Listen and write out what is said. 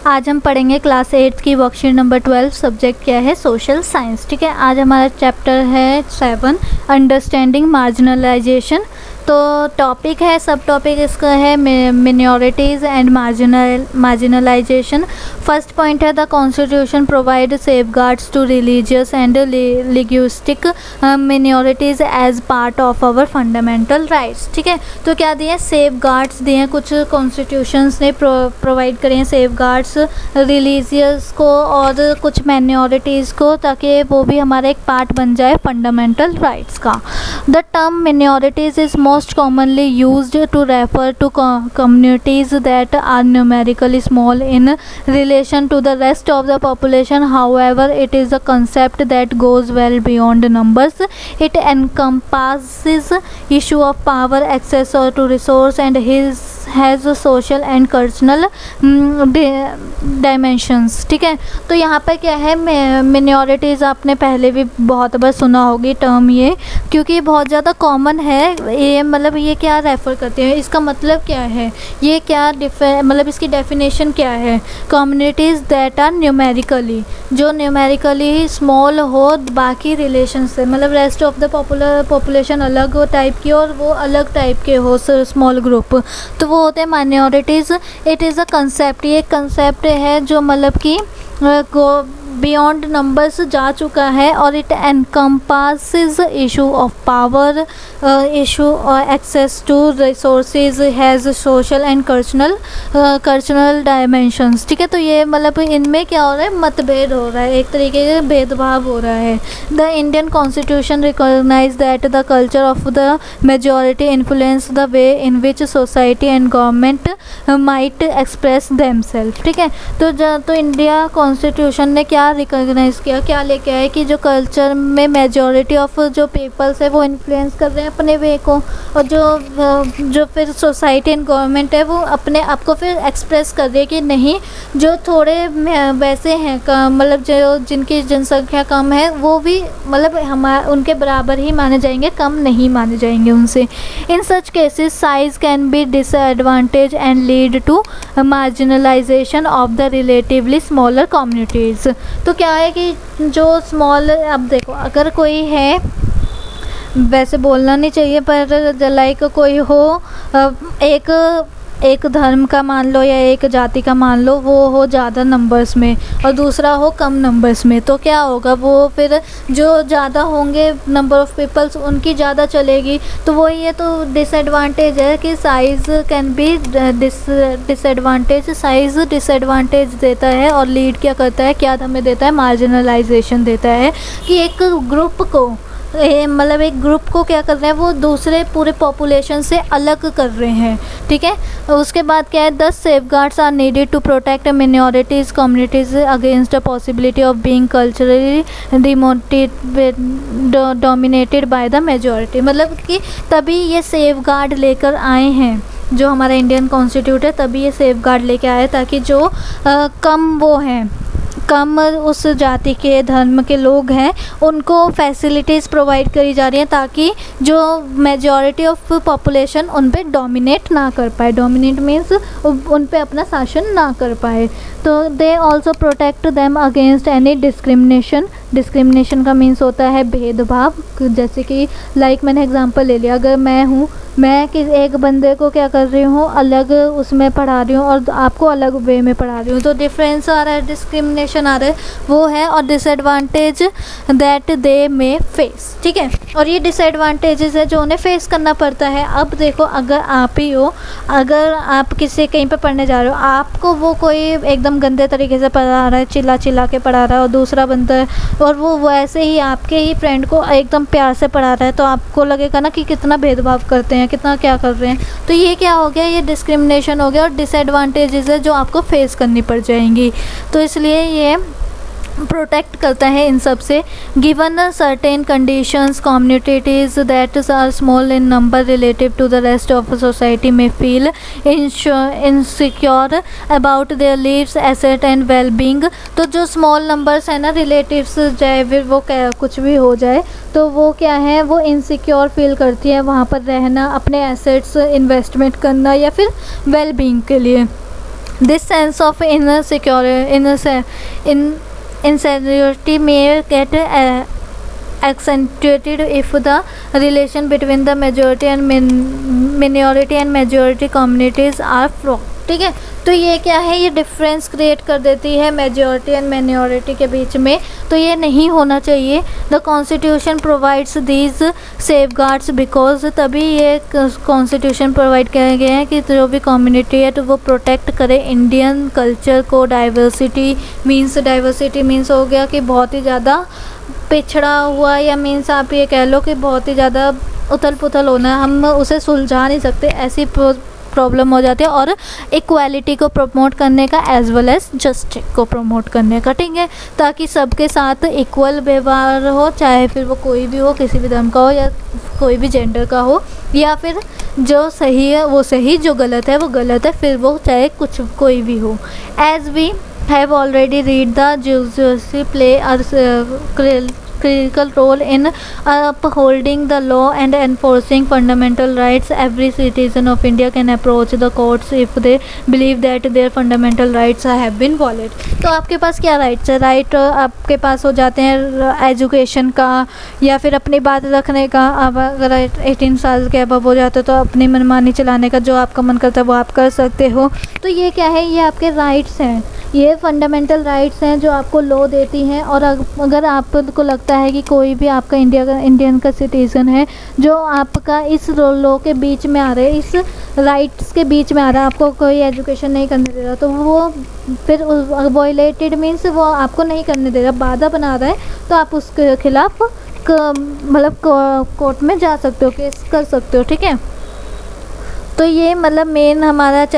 आज हम पढ़ेंगे क्लास 8 की वर्कशीट नंबर 12। सब्जेक्ट क्या है? Social science. ठीक है, आज हमारा चैप्टर है 7 अंडरस्टैंडिंग मार्जिनलाइजेशन। तो टॉपिक है, सब टॉपिक इसका है minorities and marginalisation. First point है the constitution provide safeguards to religious and linguistic minorities as part of our fundamental rights. ठीक है, तो क्या दिए? सेफगार्ड्स दिए हैं, कुछ कॉन्स्टिट्यूशंस ने प्रोवाइड करे हैं सेफगार्ड्स रिलीजियस को और कुछ माइनॉरिटीज़ को, ताकि वो भी हमारा एक पार्ट बन जाए फंडामेंटल राइट्स का। The term minorities is most commonly used to refer to communities that are numerically small in relation to the rest of the population. However, it is a concept that goes well beyond numbers. It encompasses issue of power, access to resource, and has social and cultural dimensions. ठीक है, तो यहाँ पर क्या है, minorities आपने पहले भी बहुत बार सुना होगी टर्म ये, क्योंकि बहुत ज़्यादा कॉमन है ये। मतलब ये क्या रेफ़र करते हैं, इसका मतलब क्या है, ये क्या मतलब इसकी डेफिनेशन क्या है? कम्युनिटीज़ दैट आर न्यूमेरिकली, जो न्यूमेरिकली स्मॉल हो बाकी रिलेशन से, मतलब रेस्ट ऑफ द पॉपुलेशन अलग टाइप की और वो अलग टाइप के हो स्मॉल ग्रुप, तो वो होते हैं minorities. It is a concept, ये कंसेप्ट है जो मतलब कि बियॉन्ड नंबर्स जा चुका है, और it encompasses issue of power, issue access to resources, has social and cultural dimensions. ठीक है, तो ये मतलब इनमें क्या हो रहा है, मतभेद हो रहा है, एक तरीके से भेदभाव हो रहा है। The Indian constitution recognise that the culture of the majority influence the way in which society and government might express themself. ठीक है, तो इंडिया कॉन्स्टिट्यूशन ने क्या रिकॉग्नाइज़ किया, क्या लेके आए कि जो कल्चर में मेजॉरिटी ऑफ जो पीपल्स है वो इन्फ्लुएंस कर रहे हैं अपने वे को, और जो फिर सोसाइटी एंड गवर्नमेंट है वो अपने आप को फिर एक्सप्रेस कर रही है कि नहीं, जो थोड़े वैसे हैं मतलब जो जिनकी जनसंख्या कम है वो भी मतलब उनके बराबर ही माने जाएंगे, कम नहीं माने जाएंगे उनसे। In such cases size can be disadvantage and lead to marginalisation of the relatively smaller communities. तो क्या है कि जो स्मॉल, अब देखो अगर कोई है, वैसे बोलना नहीं चाहिए पर लाइक कोई हो एक धर्म का मान लो या एक जाति का मान लो, वो हो ज़्यादा नंबर्स में और दूसरा हो कम नंबर्स में, तो क्या होगा, वो फिर जो ज़्यादा होंगे नंबर ऑफ़ पीपल्स उनकी ज़्यादा चलेगी। तो वही है, तो डिसएडवांटेज है कि size can be disadvantage, size disadvantage देता है और लीड क्या करता है, क्या हमें देता है, मार्जिनलाइजेशन देता है कि एक ग्रुप को मतलब एक ग्रुप को क्या कर रहे हैं, वो दूसरे पूरे पॉपुलेशन से अलग कर रहे हैं। ठीक है, उसके बाद क्या है, 10 safeguards are needed to protect minorities communities against the possibility of being culturally dominated by the majority. मतलब कि तभी ये सेफगार्ड लेकर आए हैं, जो हमारा इंडियन कॉन्स्टिट्यूट है, तभी ये सेफगार्ड लेके आए ताकि जो कम वो हैं, कम उस जाति के धर्म के लोग हैं, उनको फैसिलिटीज़ प्रोवाइड करी जा रही हैं ताकि जो मेजॉरिटी ऑफ पॉपुलेशन उन पे डोमिनेट ना कर पाए। डोमिनेट मीन्स उन पे अपना शासन ना कर पाए। तो they also protect them against any discrimination. Discrimination का मीन्स होता है भेदभाव। जैसे कि लाइक मैंने एग्जांपल ले लिया, अगर मैं हूँ, मैं एक बंदे को क्या कर रही हूँ, अलग उसमें पढ़ा रही हूँ और आपको अलग वे में पढ़ा रही हूँ, तो डिफरेंस आ रहा है, डिस्क्रिमिनेशन आ रहा है, वो है। और disadvantage that they may face. ठीक है, और ये डिसएडवांटेजेस है जो उन्हें फेस करना पड़ता है। अब देखो, अगर आप ही हो, अगर आप किसी कहीं पे पढ़ने जा रहे हो, आपको वो कोई एकदम गंदे तरीके से पढ़ा रहा है, चिल्ला के पढ़ा रहा है, और दूसरा बंदा है और वो वैसे ही आपके ही फ्रेंड को एकदम प्यार से पढ़ा रहा है, तो आपको लगेगा ना कि कितना भेदभाव करते हैं, कितना क्या कर रहे हैं। तो ये क्या हो गया, ये डिस्क्रिमिनेशन हो गया और डिसएडवांटेजेस है जो आपको फेस करनी पड़ जाएंगी। तो इसलिए ये प्रोटेक्ट करता है इन सब से। Given certain conditions communities that are small in number relative to the rest of society में feel insecure about their lives asset and well being. तो जो स्मॉल नंबर्स है ना, रिलेटिव्स, चाहे फिर वो कुछ भी हो जाए, तो वो क्या है, वो इनसिक्योर फील करती है वहाँ पर रहना, अपने एसेट्स इन्वेस्टमेंट करना या फिर वेल बींग के लिए। This sense of inner insecurity may get accentuated if the relation between the majority and minority and majority communities are fraught। ठीक है, तो ये क्या है, ये डिफरेंस क्रिएट कर देती है मेजॉरिटी एंड माइनॉरिटी के बीच में, तो ये नहीं होना चाहिए। The constitution provides these safeguards because, तभी ये कॉन्स्टिट्यूशन प्रोवाइड किए गए हैं कि जो भी कम्युनिटी है तो वो प्रोटेक्ट करे इंडियन कल्चर को। डाइवर्सिटी मीन्स हो गया कि बहुत ही ज़्यादा पिछड़ा हुआ, या मीन्स आप ये कह लो कि बहुत ही ज़्यादा उथल पुथल होना, हम उसे सुलझा नहीं सकते, ऐसी प्रॉब्लम हो जाती है। और इक्वालिटी को प्रमोट करने का एज वेल एज जस्टिस को प्रमोट करने का, ठीक है, ताकि सबके साथ इक्वल व्यवहार हो, चाहे फिर वो कोई भी हो, किसी भी धर्म का हो या कोई भी जेंडर का हो, या फिर जो सही है वो सही, जो गलत है वो गलत है, फिर वो चाहे कोई भी हो। As we have already read the judiciary play a critical role in upholding the law and enforcing fundamental rights. Every citizen of India can approach the courts if they believe that their fundamental rights have been violated। तो आपके पास क्या rights है? Right आपके पास हो जाते हैं education का, या फिर अपनी बात रखने का। अब अगर 18 साल के अबव हो जाते हो तो अपनी मनमानी चलाने का, जो आपका मन करता है वो आप कर सकते हो। तो ये क्या है, ये आपके राइट्स हैं, ये फंडामेंटल राइट्स हैं जो आपको लॉ देती हैं। और अगर आपको लगता है कि कोई भी आपका इंडियन का सिटीज़न है जो आपका इस लॉ के बीच में आ रहा है, इस राइट्स के बीच में आ रहा है, आपको कोई एजुकेशन नहीं करने दे रहा, तो वो फिर वायलेटेड मीन्स वो आपको नहीं करने दे रहा, बाधा बना रहा है, तो आप उसके खिलाफ मतलब कोर्ट में जा सकते हो, केस कर सकते हो, ठीक है। तो ये मतलब मेन हमारा